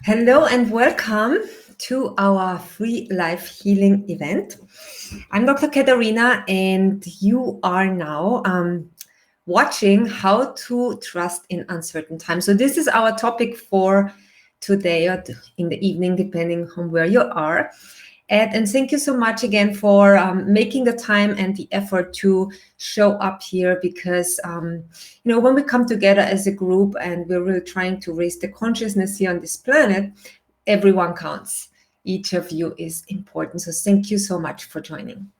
Hello and welcome to our free life healing event. I'm Dr. Katharina, and you are now watching how to trust in uncertain times. So, this is our topic for today or in the evening, depending on where you are. And thank you so much again for making the time and the effort to show up here because, when we come together as a group and we're really trying to raise the consciousness here on this planet, everyone counts. Each of you is important. So thank you so much for joining.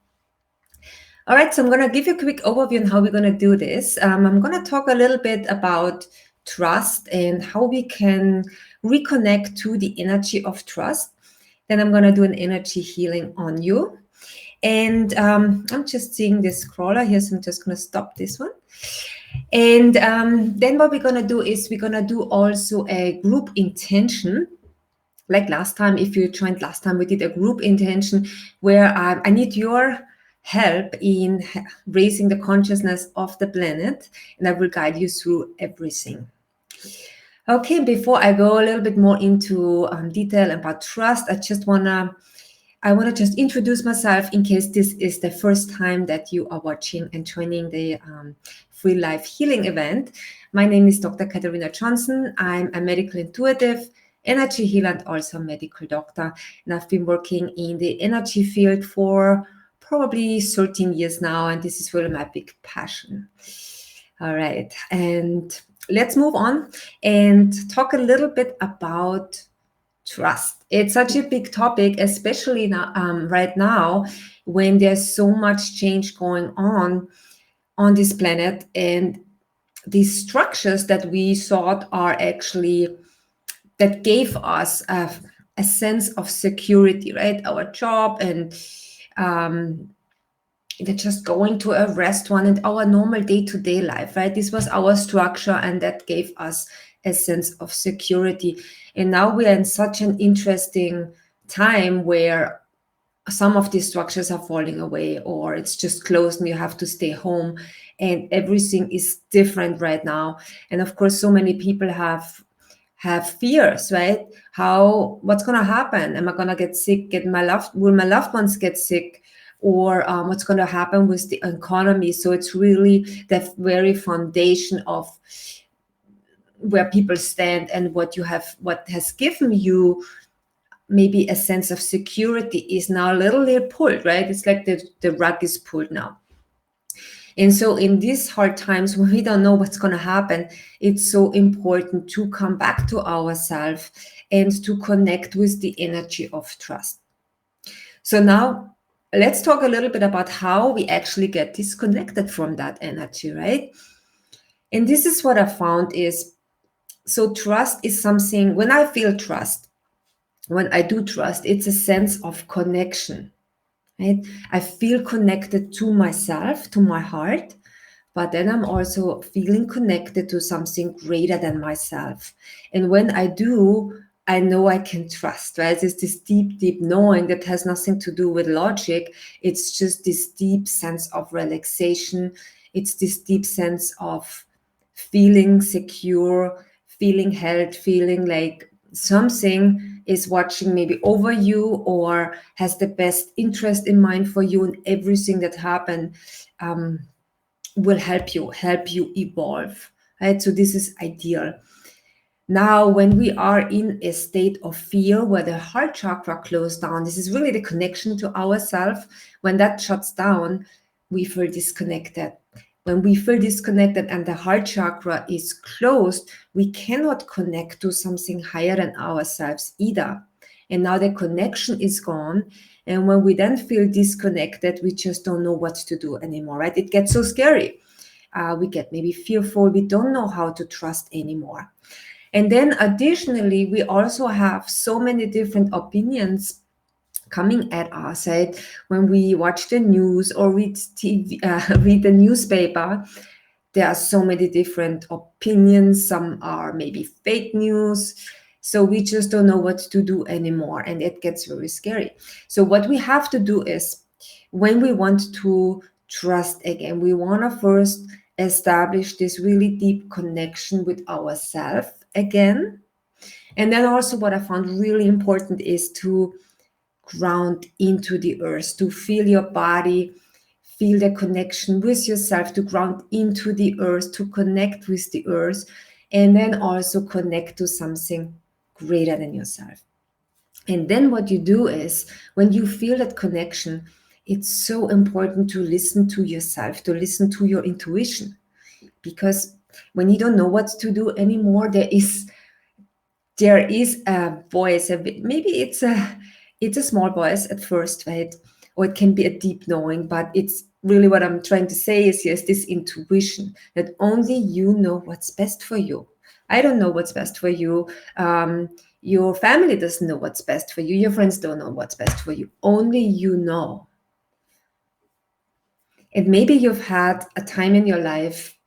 All right, so I'm going to give you a quick overview on how we're going to do this. I'm going to talk a little bit about trust and how we can reconnect to the energy of trust. Then I'm going to do an energy healing on you. And I'm just seeing this scroller here, so I'm just going to stop this one. And then what we're going to do is we're going to do also a group intention. Like last time, if you joined last time, we did a group intention where I need your help in raising the consciousness of the planet, and I will guide you through everything. Okay, before I go a little bit more into detail about trust, I wanna just introduce myself in case this is the first time that you are watching and joining the free life healing event. My name is Dr. Katharina Johnson. I'm a medical intuitive, energy healer, and also a medical doctor. And I've been working in the energy field for probably 13 years now, and this is really my big passion. All right, and let's move on and talk a little bit about trust. It's such a big topic, especially now, right now, when there's so much change going on this planet, and these structures that we thought are actually that gave us a sense of security, right? Our job and just going to a restaurant and our normal day-to-day life, right? This was our structure, and that gave us a sense of security. And now we are in such an interesting time where some of these structures are falling away, or it's just closed and you have to stay home, and everything is different right now. And of course, so many people have fears, right? What's going to happen? Am I going to get sick? Will my loved ones get sick? Or what's going to happen with the economy? So it's really the very foundation of where people stand, and what has given you maybe a sense of security is now a little bit pulled, right? It's like the rug is pulled now. And so in these hard times when we don't know what's going to happen, it's so important to come back to ourselves and to connect with the energy of trust. So now let's talk a little bit about how we actually get disconnected from that energy, right? And this is what I found is, so trust is something, when I feel trust, when I do trust, it's a sense of connection, right? I feel connected to myself, to my heart, but then I'm also feeling connected to something greater than myself. And when I do, I know I can trust, right? It's this deep, deep knowing that has nothing to do with logic. It's just this deep sense of relaxation. It's this deep sense of feeling secure, feeling held, feeling like something is watching maybe over you or has the best interest in mind for you, and everything that happened will help you evolve, right? So this is ideal. Now, when we are in a state of fear where the heart chakra closed down, this is really the connection to ourself. When that shuts down, we feel disconnected. When we feel disconnected and the heart chakra is closed, we cannot connect to something higher than ourselves either. And now the connection is gone. And when we then feel disconnected, we just don't know what to do anymore, right? It gets so scary. We get maybe fearful. We don't know how to trust anymore. And then additionally, we also have so many different opinions coming at us, right? When we watch the news or read TV, read the newspaper, there are so many different opinions. Some are maybe fake news. So we just don't know what to do anymore, and it gets very scary. So what we have to do is, when we want to trust again, we want to first establish this really deep connection with ourselves again. And then also what I found really important is to ground into the earth, to feel your body, feel the connection with yourself, to ground into the earth, to connect with the earth, and then also connect to something greater than yourself. And then what you do is when you feel that connection, it's so important to listen to yourself, to listen to your intuition. Because when you don't know what to do anymore, there is a voice, maybe it's a small voice at first, right? Or it can be a deep knowing, but it's really what I'm trying to say is yes, this intuition that only you know what's best for you. I don't know what's best for you. Your family doesn't know what's best for you. Your friends don't know what's best for you. Only you know. And maybe you've had a time in your life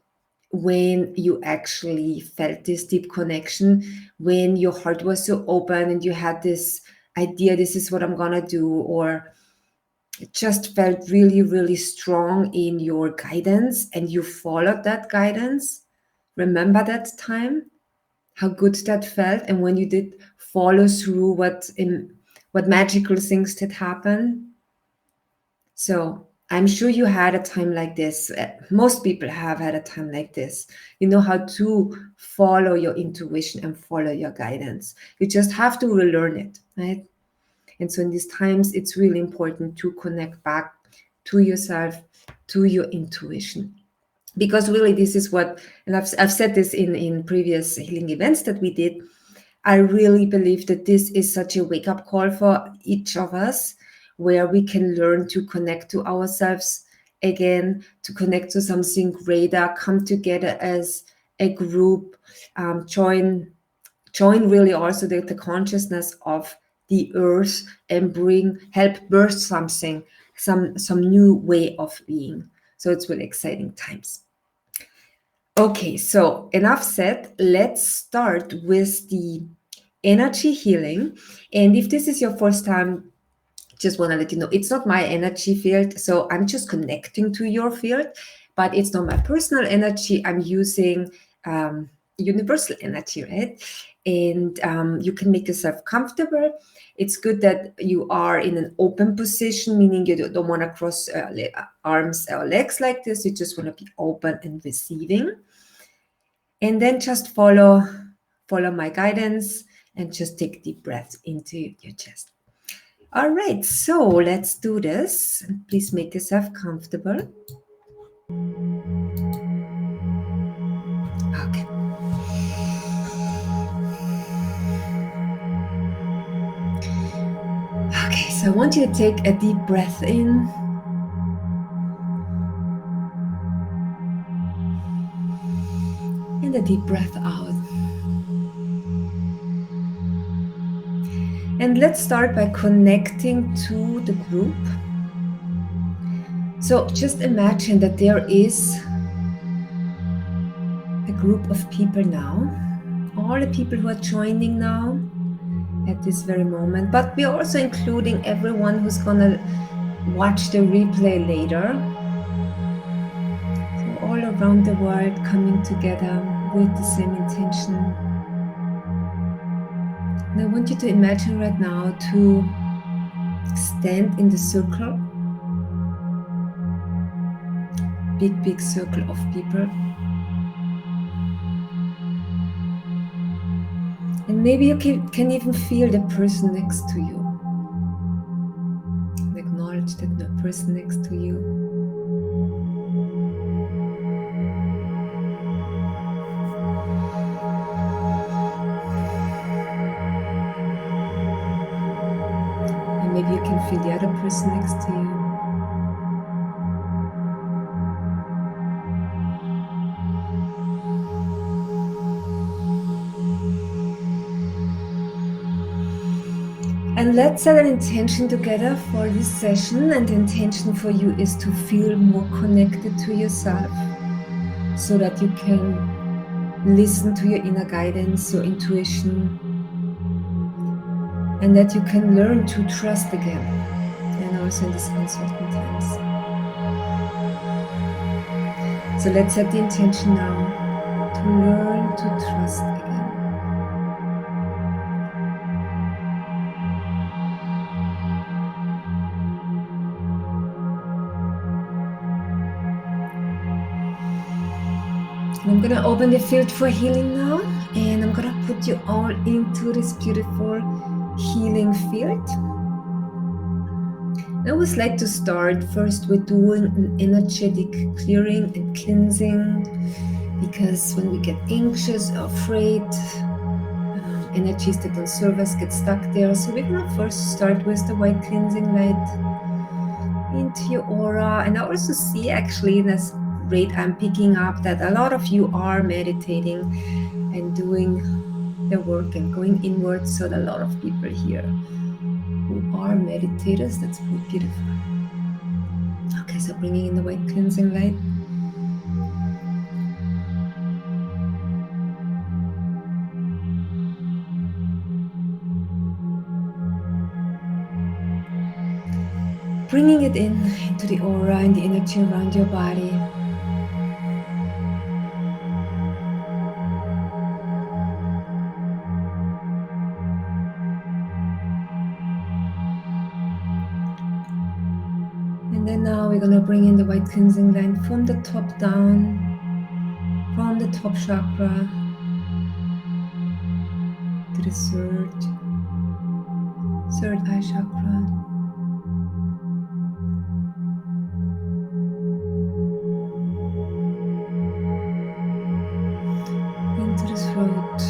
when you actually felt this deep connection, when your heart was so open and you had this idea, this is what I'm gonna do, or it just felt really, really strong in your guidance and you followed that guidance. Remember that time? How good that felt, and when you did follow through, what magical things did happen. So I'm sure you had a time like this. Most people have had a time like this. You know how to follow your intuition and follow your guidance. You just have to relearn it, right? And so in these times, it's really important to connect back to yourself, to your intuition. Because really, this is what, and I've said this in previous healing events that we did. I really believe that this is such a wake up call for each of us, where we can learn to connect to ourselves again, to connect to something greater, come together as a group, join really also the consciousness of the earth and help birth something, some new way of being. So it's really exciting times. Okay, so enough said. Let's start with the energy healing. And if this is your first time, just want to let you know it's not my energy field. So I'm just connecting to your field, but it's not my personal energy. I'm using universal energy, right? And you can make yourself comfortable. It's good that you are in an open position, meaning you don't want to cross arms or legs like this. You just want to be open and receiving. And then just follow my guidance and just take deep breaths into your chest. All right, so let's do this. Please make yourself comfortable. Okay. Okay, so I want you to take a deep breath in. And a deep breath out. And let's start by connecting to the group. So just imagine that there is a group of people now, all the people who are joining now at this very moment, but we're also including everyone who's gonna watch the replay later. So all around the world coming together with the same intention. And I want you to imagine right now to stand in the circle, big circle of people. And maybe you can even feel the person next to you. And acknowledge that person next to you. And maybe you can feel the other person next to you. And let's set an intention together for this session. And the intention for you is to feel more connected to yourself so that you can listen to your inner guidance, your intuition, and that you can learn to trust again, and also in these uncertain times. So let's set the intention now to learn to trust again. I'm gonna open the field for healing now, and I'm gonna put you all into this beautiful healing field. I always like to start first with doing an energetic clearing and cleansing, because when we get anxious or afraid, energies that don't serve us get stuck there. So we're gonna first start with the white cleansing light into your aura. And I also see actually in this rate I'm picking up that a lot of you are meditating and doing the work and going inwards. So a lot of people here who are meditators. That's beautiful. Okay, so bringing in the white cleansing light. Bringing it in into the aura and the energy around your body. And then now we're going to bring in the white cleansing line from the top down, from the top chakra to the third eye chakra. Into the throat.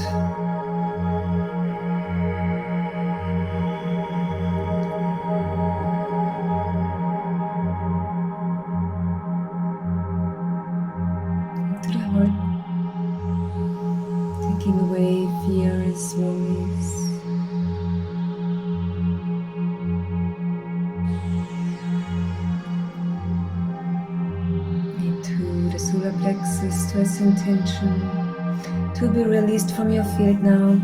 Into the heart. Taking away fears, worries. Into the solar plexus, to its intention to be released from your field now.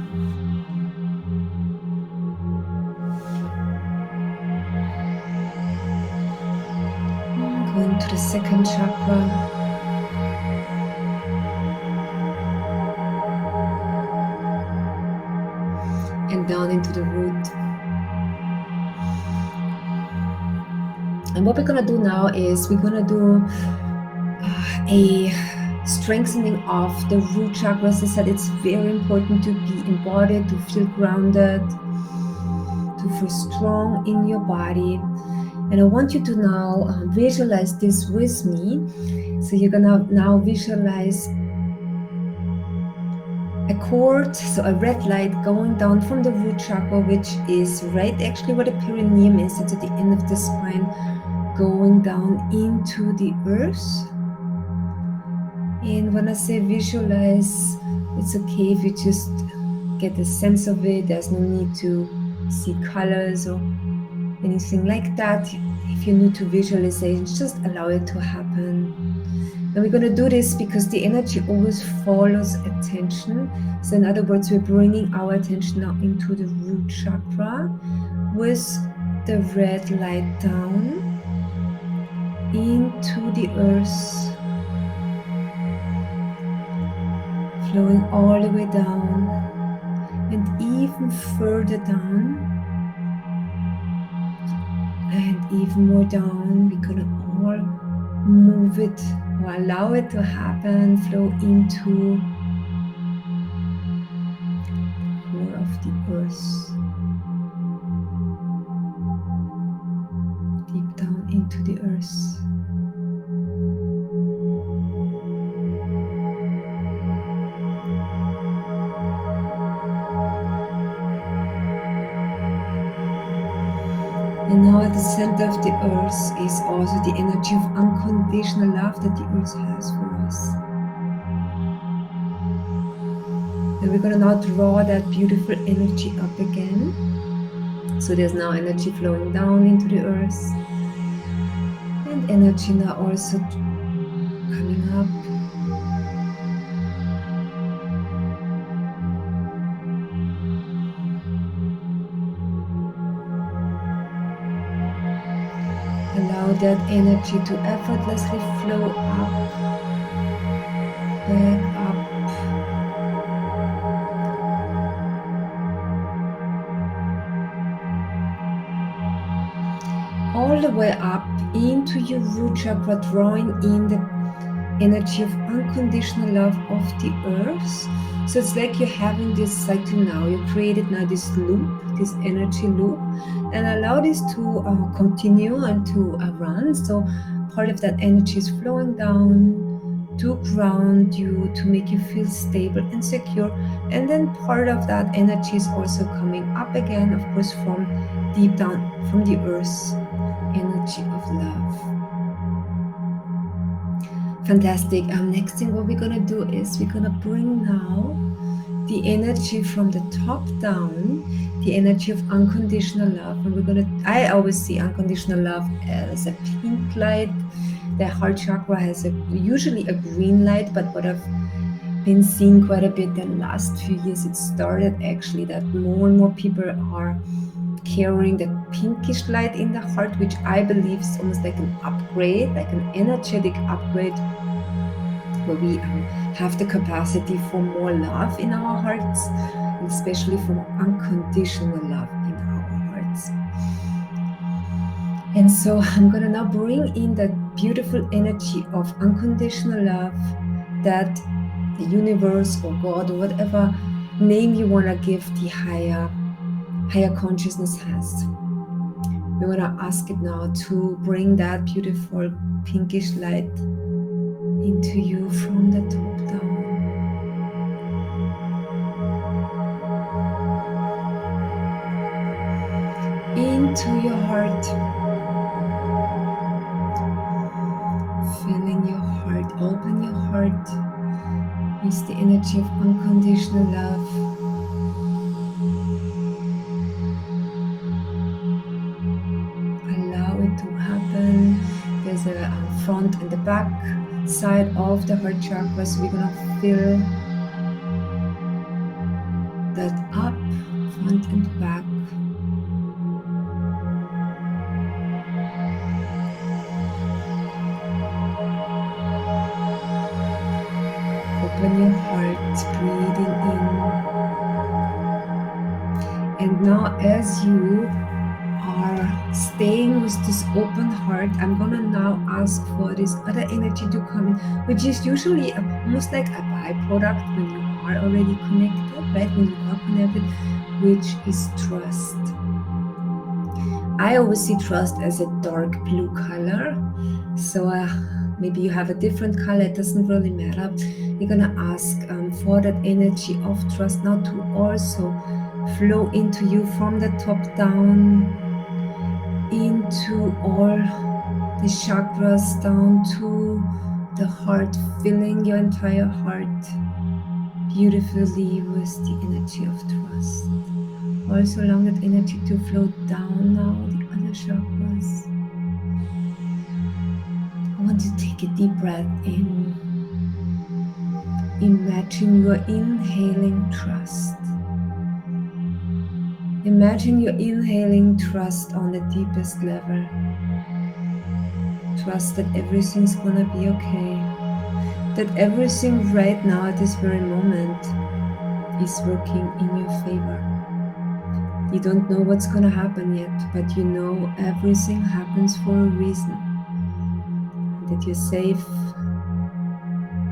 Going to the second chakra. And down into the root. And what we're gonna do now is we're gonna do a strengthening of the root chakra. As I said, it's very important to be embodied, to feel grounded, to feel strong in your body. And I want you to now visualize this with me. So you're gonna now visualize a cord, so a red light going down from the root chakra, which is right actually where the perineum is. It's at the end of the spine, going down into the earth. And when I say visualize, it's okay if you just get a sense of it. There's no need to see colors or anything like that. If you're new to visualization, just allow it to happen. And we're going to do this because the energy always follows attention. So in other words, we're bringing our attention now into the root chakra with the red light down into the earth, flowing all the way down and even further down and even more down. We're gonna all move it or allow it to happen, flow into the core of the earth, deep down into the earth. And now at the center of the earth is also the energy of unconditional love that the earth has for us. And we're going to now draw that beautiful energy up again. So there's now energy flowing down into the earth. And energy now also coming up. Allow that energy to effortlessly flow up, back up. All the way up into your root chakra, drawing in the energy of unconditional love of the earth. So it's like you're having this cycle now. You created now this loop, this energy loop, and allow this to continue and to run. So part of that energy is flowing down to ground you, to make you feel stable and secure. And then part of that energy is also coming up again, of course, from deep down, from the earth energy of love. Fantastic. Next thing what we're gonna do is we're gonna bring now the energy from the top down, the energy of unconditional love. And I always see unconditional love as a pink light. The heart chakra has usually a green light, but what I've been seeing quite a bit the last few years, it started actually that more and more people are carrying the pinkish light in the heart, which I believe is almost like an upgrade, like an energetic upgrade, where we have the capacity for more love in our hearts, and especially for unconditional love in our hearts. And so I'm gonna now bring in that beautiful energy of unconditional love that the universe or God or whatever name you want to give the higher consciousness has. We want to ask it now to bring that beautiful pinkish light into you from the top down. Into your heart. Filling your heart. Open your heart with the energy of unconditional love. Allow it to happen. There's a front and the back side of the heart chakra, so we're gonna fill that up, front and back. Open your heart, breathing in. And now as you are staying with this open heart, I'm gonna now ask for this other energy to come in, which is usually almost like a byproduct when you are already connected, right? When you are connected, which is trust. I always see trust as a dark blue color. So maybe you have a different color, it doesn't really matter. We're gonna ask for that energy of trust now to also flow into you from the top down, into all the chakras, down to the heart, filling your entire heart beautifully with the energy of trust. Also allow that energy to flow down now the other chakras. I want you to take a deep breath in. Imagine you are inhaling trust. Imagine you're inhaling trust on the deepest level. Trust that everything's gonna be okay. That everything right now at this very moment is working in your favor. You don't know what's gonna happen yet, but you know everything happens for a reason. That you're safe,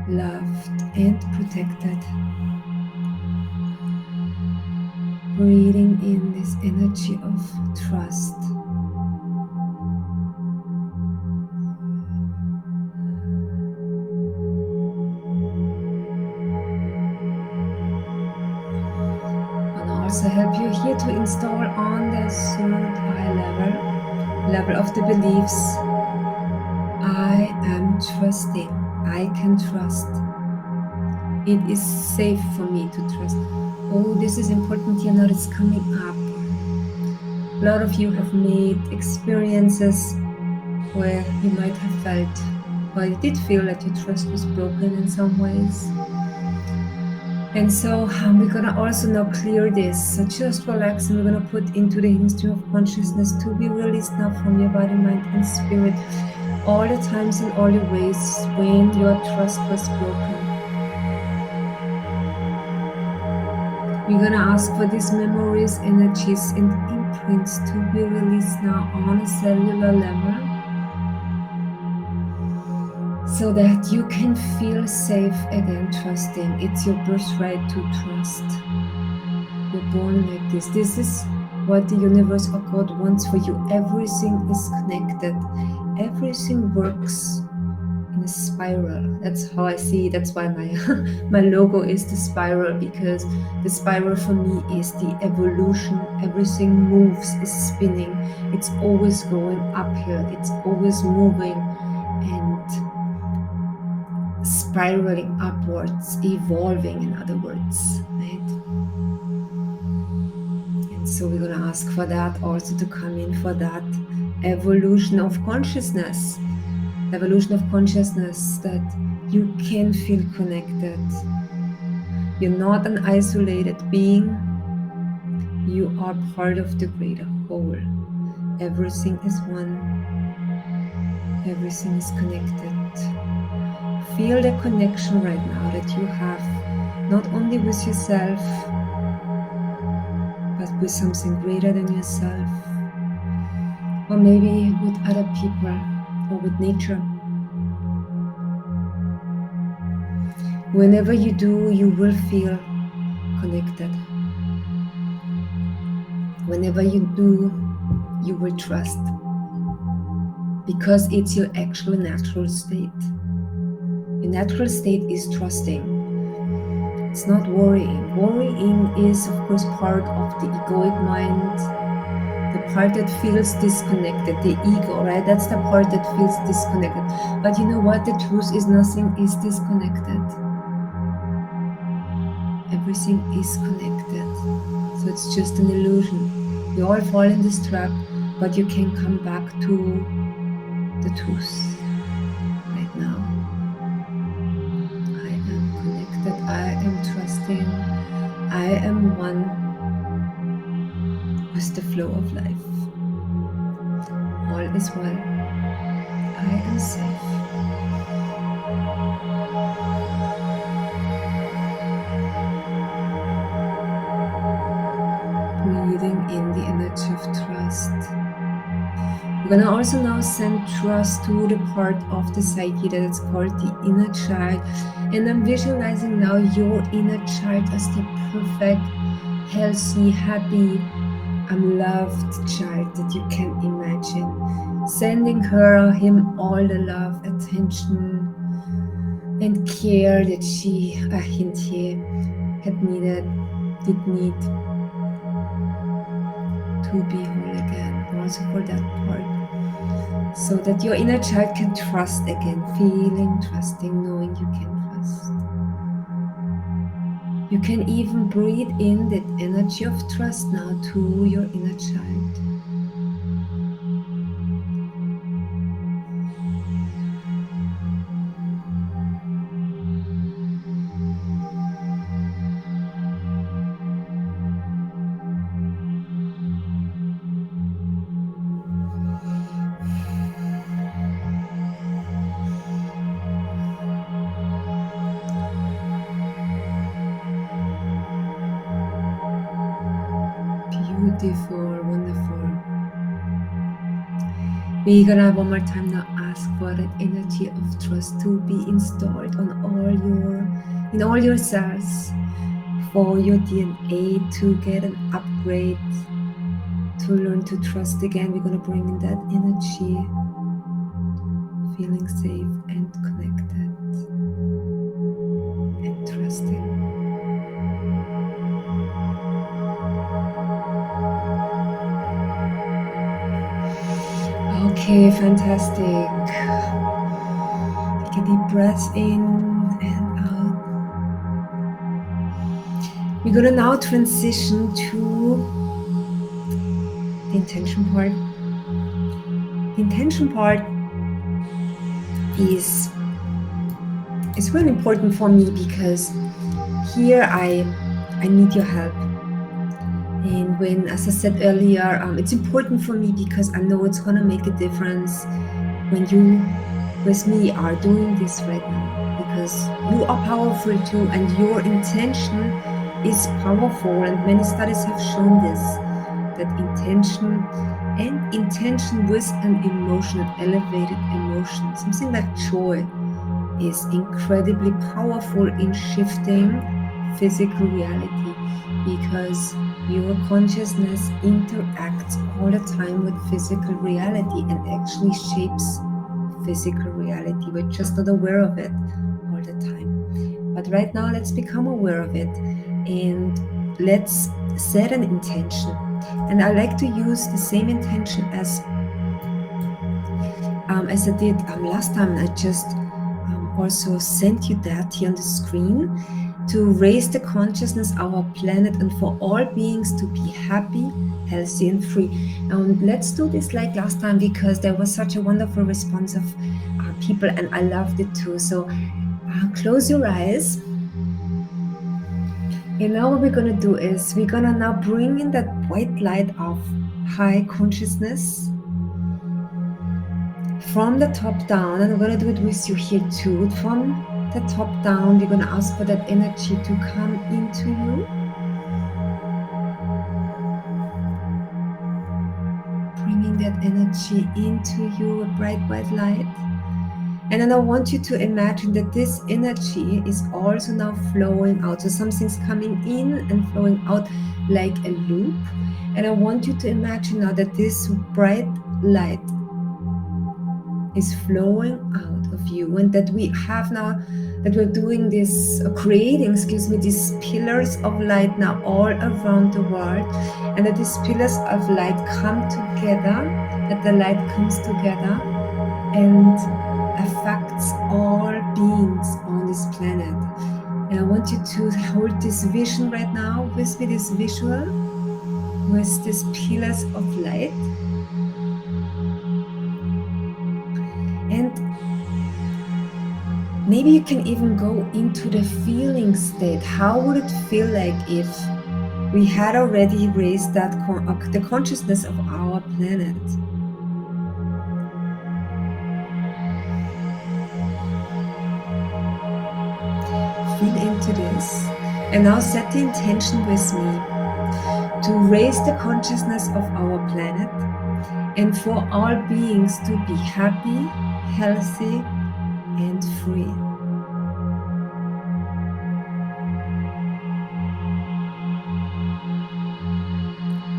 loved, and protected. Breathing in this energy of trust. And also help you here to install on the third eye level of the beliefs. I am trusting. I can trust. It is safe for me to trust. Oh, this is important here now, it's coming up. A lot of you have made experiences where you might have felt, or you did feel that your trust was broken in some ways. And so we're gonna also now clear this. So just relax, and we're gonna put into the hidden stream of consciousness to be released now from your body, mind, and spirit. All the times and all the ways when your trust was broken. We're gonna ask for these memories, energies, and imprints to be released now on a cellular level. so that you can feel safe again, trusting. It's your birthright to trust. You're born like this. This is what the universe or God wants for you. Everything is connected. Everything works in a spiral. That's how I see it. That's why my my logo is the spiral, because the spiral for me is the evolution. Everything moves, is spinning. It's always going uphill. It's always moving and spiraling upwards, evolving, in other words, right? And so we're going to ask for that also to come in, for that evolution of consciousness, that you can feel connected. You're not an isolated being. You are part of the greater whole. Everything is one. Everything is connected. Feel the connection right now that you have, not only with yourself, but with something greater than yourself, or maybe with other people, or with nature. Whenever you do, you will feel connected. Whenever you do, you will trust, because it's your actual natural state. Your natural state is trusting. It's not worrying. Worrying is, of course, part of the egoic mind, the part that feels disconnected, the ego, right? That's the part that feels disconnected. But you know what? The truth is, nothing is disconnected. Everything is connected. So it's just an illusion. We all fall in this trap, but you can come back to the truth right now. I am connected. I am trusting. I am one with the flow of life. All is well. I am safe. Breathing in the energy of trust. We're going to also now send trust to the part of the psyche that is called the inner child. And I'm visualizing now your inner child as the perfect, healthy, happy, loved child that you can imagine. Sending her or him all the love, attention, and care that she, a hint here, did need to be whole again, also for that part. So that your inner child can trust again, feeling, trusting, knowing you can trust. You can even breathe in that energy of trust now to your inner child. Beautiful, wonderful. We're gonna one more time now ask for that energy of trust to be installed on in all your cells, for your DNA to get an upgrade, to learn to trust again. We're gonna bring in that energy, feeling safe and connected and trusting. Okay, fantastic. Take a deep breath in and out. We're gonna now transition to the intention part. The intention part is really important for me, because here I need your help. And when, as I said earlier, it's important for me because I know it's gonna make a difference when you with me are doing this right now, because you are powerful too, and your intention is powerful, and many studies have shown this, that intention with an emotion, an elevated emotion, something like joy, is incredibly powerful in shifting physical reality, because your consciousness interacts all the time with physical reality and actually shapes physical reality. We're just not aware of it all the time. But right now, let's become aware of it and let's set an intention. And I like to use the same intention as I did last time. I just also sent you that here on the screen, to raise the consciousness of our planet and for all beings to be happy, healthy, and free. Let's do this like last time, because there was such a wonderful response of people, and I loved it too. So close your eyes. And now what we're going to do is we're going to now bring in that white light of high consciousness from the top down, and I'm going to do it with you here too. From the top down, we're going to ask for that energy to come into you, bringing that energy into you, a bright white light. And then I want you to imagine that this energy is also now flowing out. So something's coming in and flowing out like a loop. And I want you to imagine now that this bright light is flowing out of you, and that we have now, that we're doing this, creating, these pillars of light now all around the world, and that these pillars of light come together, that the light comes together and affects all beings on this planet. And I want you to hold this vision right now with me, this visual, with these pillars of light. And maybe you can even go into the feeling state. How would it feel like if we had already raised that the consciousness of our planet? Feel into this. And now set the intention with me to raise the consciousness of our planet and for all beings to be happy, healthy, and free.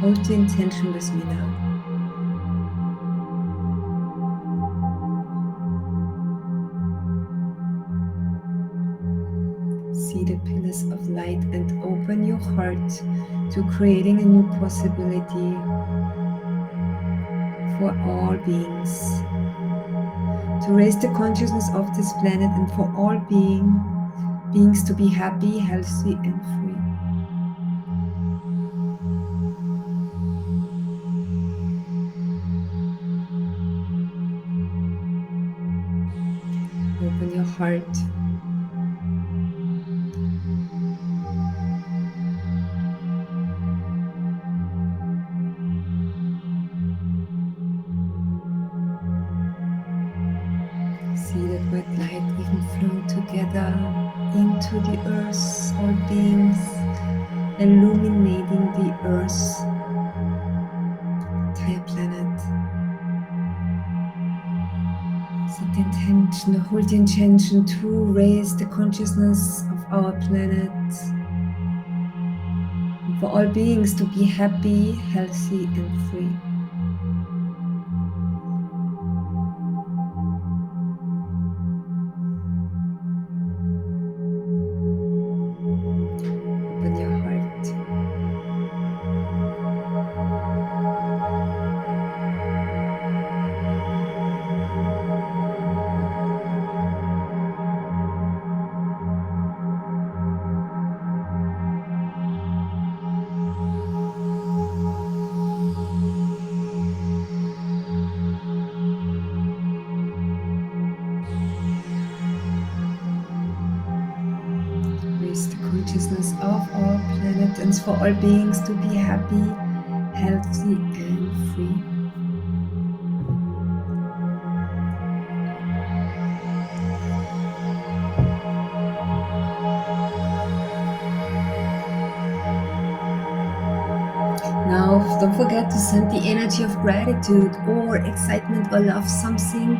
Hold the intention with me now. See the pillars of light and open your heart to creating a new possibility for all beings. To raise the consciousness of this planet and for all beings to be happy, healthy, and free. Open your heart. See that white light even flow together into the earth, all beings, illuminating the earth, the entire planet. Set the intention, hold the intention to raise the consciousness of our planet, and for all beings to be happy, healthy, and free. Open your heart. Raise the consciousness of our planet and for all beings to be happy, healthy, and free. Don't forget to send the energy of gratitude or excitement or love, something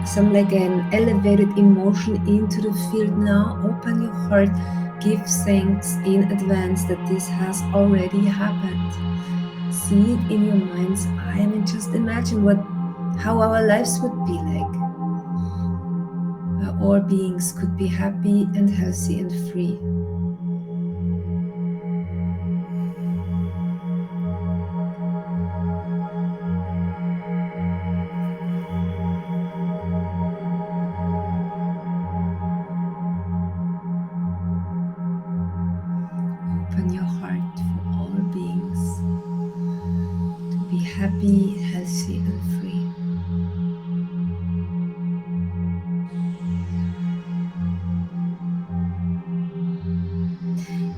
some like an elevated emotion into the field now. Open your heart, give thanks in advance that this has already happened. See it in your mind's eye. I mean, just imagine how our lives would be like. All beings could be happy and healthy and free. Open your heart for all beings to be happy, healthy, and free.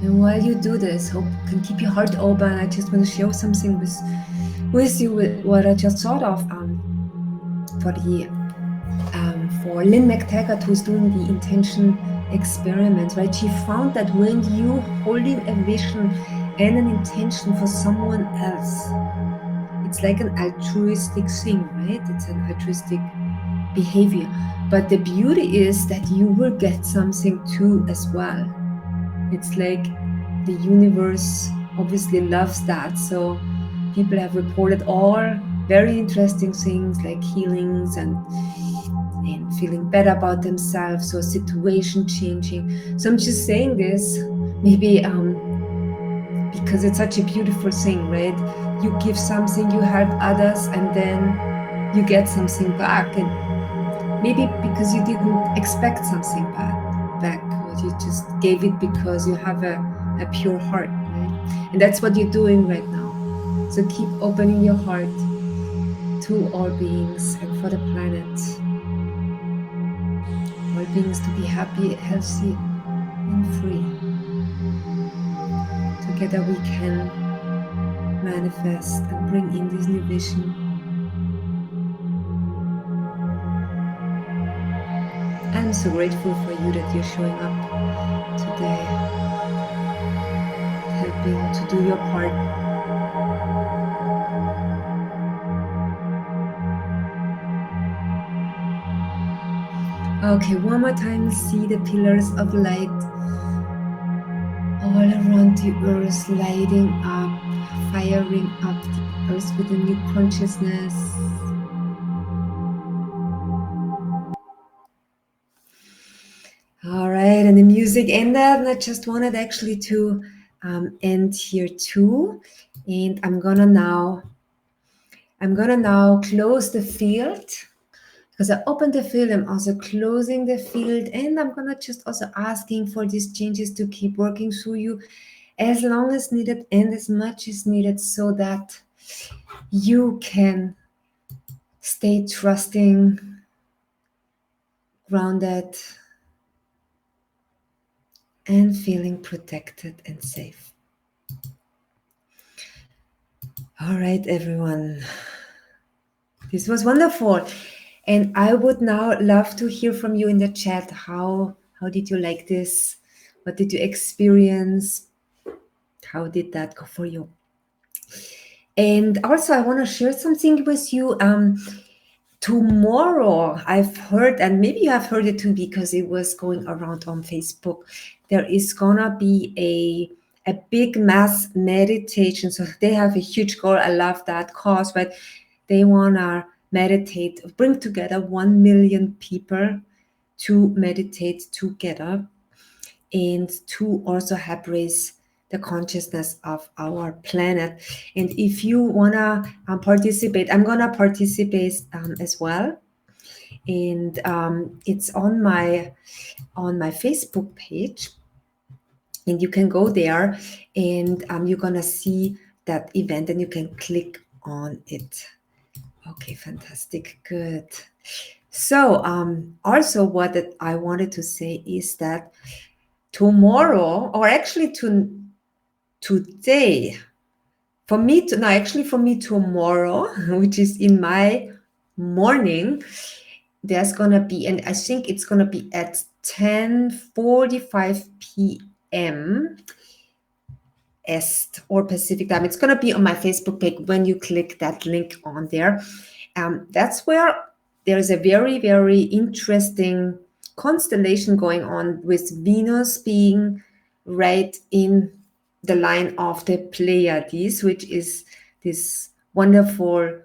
And while you do this, hope you can keep your heart open. I just want to share something with you with what I just thought of for Lynn McTaggart, who's doing the intention experiment, right? She found that when you holding a vision and an intention for someone else, it's like an altruistic thing, right? It's an altruistic behavior. But the beauty is that you will get something too as well. It's like the universe obviously loves that. So people have reported all very interesting things like healings and feeling better about themselves or situation changing. So I'm just saying this maybe because it's such a beautiful thing, right? You give something, you help others, and then you get something back. And maybe because you didn't expect something back, or you just gave it because you have a pure heart, right? And that's what you're doing right now. So keep opening your heart to all beings and for the planet. All beings to be happy, healthy, and free. Together we can manifest and bring in this new vision. I'm so grateful for you that you're showing up today, helping to do your part. Okay, one more time, see the pillars of light all around the earth, lighting up, firing up the earth with a new consciousness. All right, and the music ended, and I just wanted actually to end here too. And I'm gonna now close the field because I opened the field. I'm also closing the field, and I'm gonna just also asking for these changes to keep working through you as long as needed and as much as needed, so that you can stay trusting, grounded, and feeling protected and safe. All right, everyone. This was wonderful. And I would now love to hear from you in the chat. How did you like this? What did you experience? How did that go for you? And also, I want to share something with you. Tomorrow, I've heard, and maybe you have heard it too because it was going around on Facebook, there is gonna be a big mass meditation. So they have a huge goal. I love that cause, but they wanna meditate, bring together 1 million people to meditate together and to also help raise the consciousness of our planet. And if you wanna participate, I'm gonna participate as well. And it's on my Facebook page, and you can go there, and you're gonna see that event, and you can click on it. Okay, fantastic, good. So also what I wanted to say is that tomorrow, or actually today, for me tomorrow, which is in my morning, there's gonna be, and I think it's gonna be at 10:45 p.m. Est or Pacific time. It's gonna be on my Facebook page when you click that link on there. That's where there's a very, very interesting constellation going on with Venus being right in the line of the Pleiades, which is this wonderful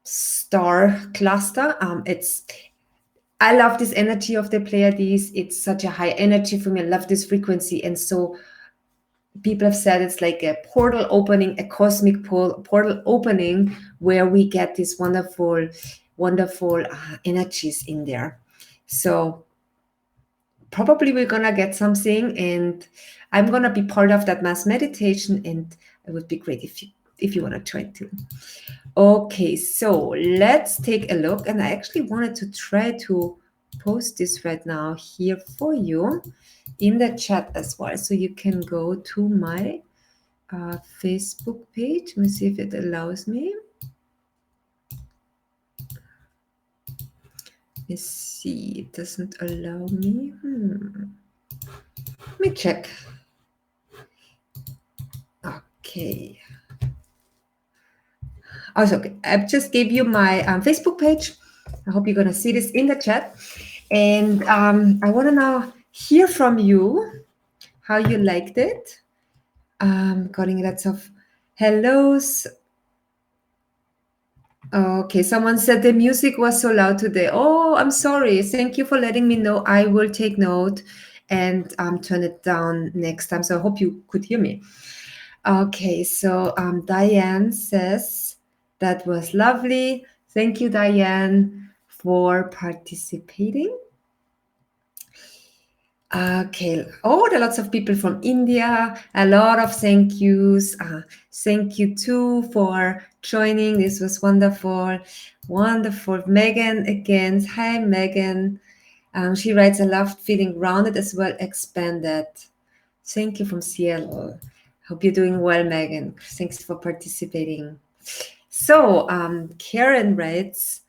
star cluster. I love this energy of the Pleiades. It's such a high energy for me. I love this frequency. And so people have said it's like a portal opening, a cosmic portal opening, where we get these wonderful, wonderful energies in there. So probably we're gonna get something, and I'm gonna be part of that mass meditation, and it would be great if you want to join too. Okay, so let's take a look, and I actually wanted to try to post this right now here for you in the chat as well, so you can go to my Facebook page. Let me see if it allows me. Let's see, it doesn't allow me. Let me check. Okay. Also, okay. I just gave you my Facebook page. I hope you're going to see this in the chat. And I want to now hear from you how you liked it. Getting lots of hellos. Okay, someone said the music was so loud today. Oh, I'm sorry. Thank you for letting me know. I will take note and turn it down next time. So I hope you could hear me. Okay, so Diane says, that was lovely. Thank you, Diane, for participating. Okay. Oh, there are lots of people from India. A lot of thank yous. Thank you too for joining. This was wonderful. Wonderful. Megan again. Hi, Megan. She writes, I loved feeling rounded as well expanded. Thank you from Seattle. Hope you're doing well, Megan. Thanks for participating. So Karen writes,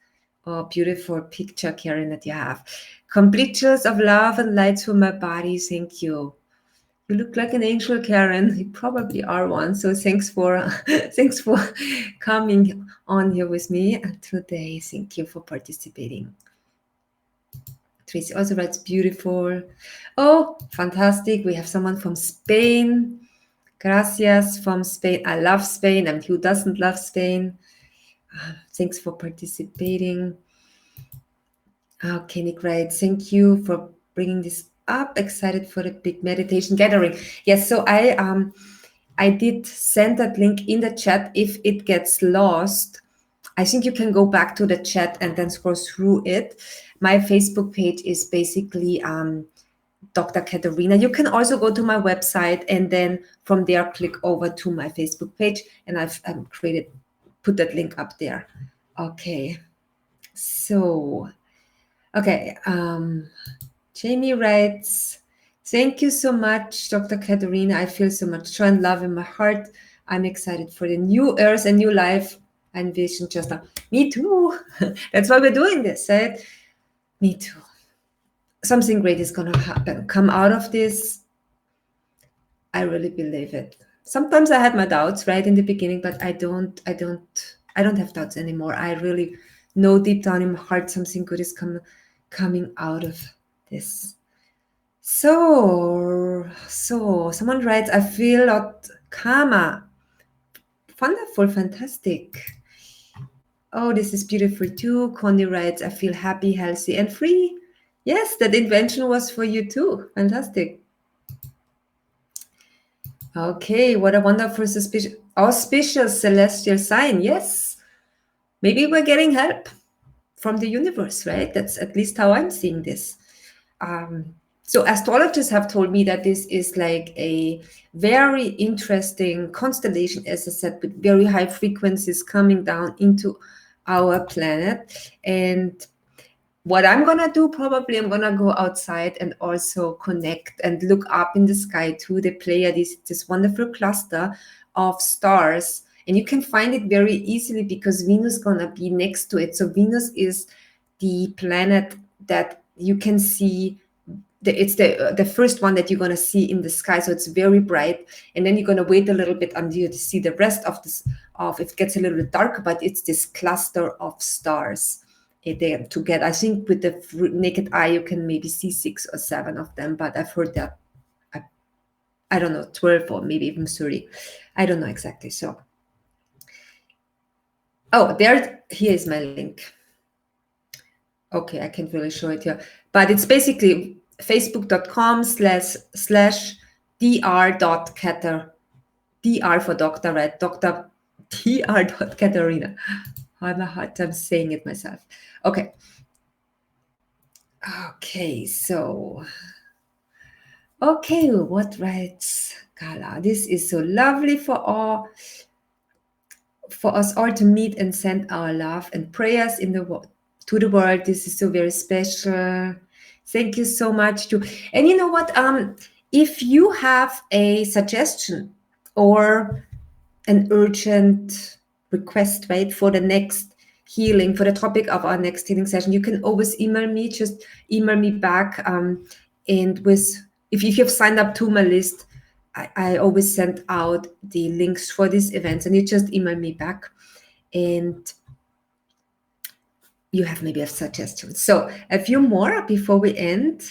oh, beautiful picture, Karen, that you have. Complete chills of love and light through my body. Thank you. You look like an angel, Karen. You probably are one. So thanks for thanks for coming on here with me today. Thank you for participating. Tracy also writes, beautiful. Oh, fantastic. We have someone from Spain. Gracias from Spain. I love Spain. And who doesn't love Spain? Thanks for participating. Okay, Nick writes, thank you for bringing this up. Excited for the big meditation gathering. Yes, so I did send that link in the chat. If it gets lost, I think you can go back to the chat and then scroll through it. My Facebook page is basically Dr. Katharina. You can also go to my website and then from there click over to my Facebook page, and I've put that link up there. Okay, so okay, Jamie writes, thank you so much, Dr. Katharina. I feel so much joy and love in my heart. I'm excited for the new earth and new life I envisioned just now. Me too. That's why we're doing this, right? Me too. Something great is going to happen. Come out of this. I really believe it. Sometimes I had my doubts right in the beginning, but I don't have doubts anymore. I really know deep down in my heart something good is coming out of this. So someone writes, I feel a lot calmer. Wonderful, fantastic. Oh, this is beautiful too. Connie writes, I feel happy, healthy, and free. Yes, that invention was for you too. Fantastic. Okay, what a wonderful auspicious celestial sign. Yes, maybe we're getting help from the universe, right? That's at least how I'm seeing this. So astrologers have told me that this is like a very interesting constellation, as I said, with very high frequencies coming down into our planet. And what I'm going to do, probably I'm going to go outside and also connect and look up in the sky to the Pleiades, this wonderful cluster of stars. And you can find it very easily because Venus is going to be next to it. So Venus is the planet that you can see. It's the first one that you're going to see in the sky. So it's very bright. And then you're going to wait a little bit until you see the rest of this. It gets a little bit darker, but it's this cluster of stars. they together. I think with the naked eye you can maybe see 6 or 7 of them, but I've heard that I don't know, 12 or maybe even 30. I don't know exactly. So, oh, here is my link. Okay, I can't really show it here, but it's basically facebook.com/dr.catar, dr for doctor, right? dr.katharina. I have a hard time saying it myself. Okay. Okay, so, okay, what writes Gala? This is so lovely for us all to meet and send our love and prayers to the world. This is so very special. Thank you so much too. And you know what? If you have a suggestion or an urgent request, right, for the next healing, for the topic of our next healing session, you can always email me. Just email me back. And if you have signed up to my list, I always send out the links for these events, and you just email me back, and you have maybe a suggestion. So a few more before we end.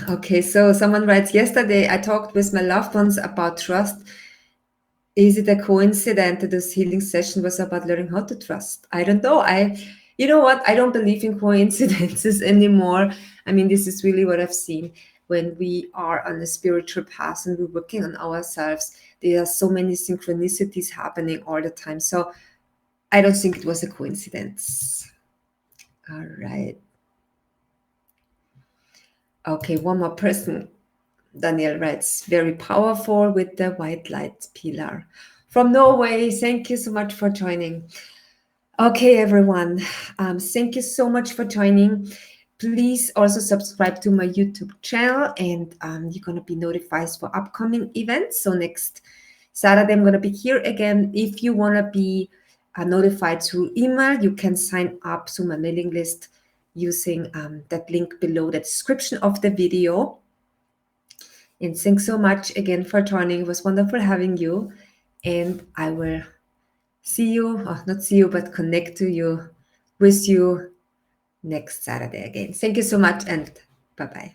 Okay, so someone writes, yesterday I talked with my loved ones about trust. Is it a coincidence that this healing session was about learning how to trust? I don't know. You know what? I don't believe in coincidences anymore. I mean, this is really what I've seen when we are on a spiritual path and we're working on ourselves. There are so many synchronicities happening all the time. So I don't think it was a coincidence. All right. Okay, one more person. Daniel writes, very powerful with the white light pillar. From Norway, thank you so much for joining. Okay, everyone, thank you so much for joining. Please also subscribe to my YouTube channel, and you're going to be notified for upcoming events. So next Saturday, I'm going to be here again. If you want to be notified through email, you can sign up to my mailing list using that link below the description of the video. And thanks so much again for joining. It was wonderful having you. And I will see you, or not see you, but connect with you next Saturday again. Thank you so much, and bye-bye.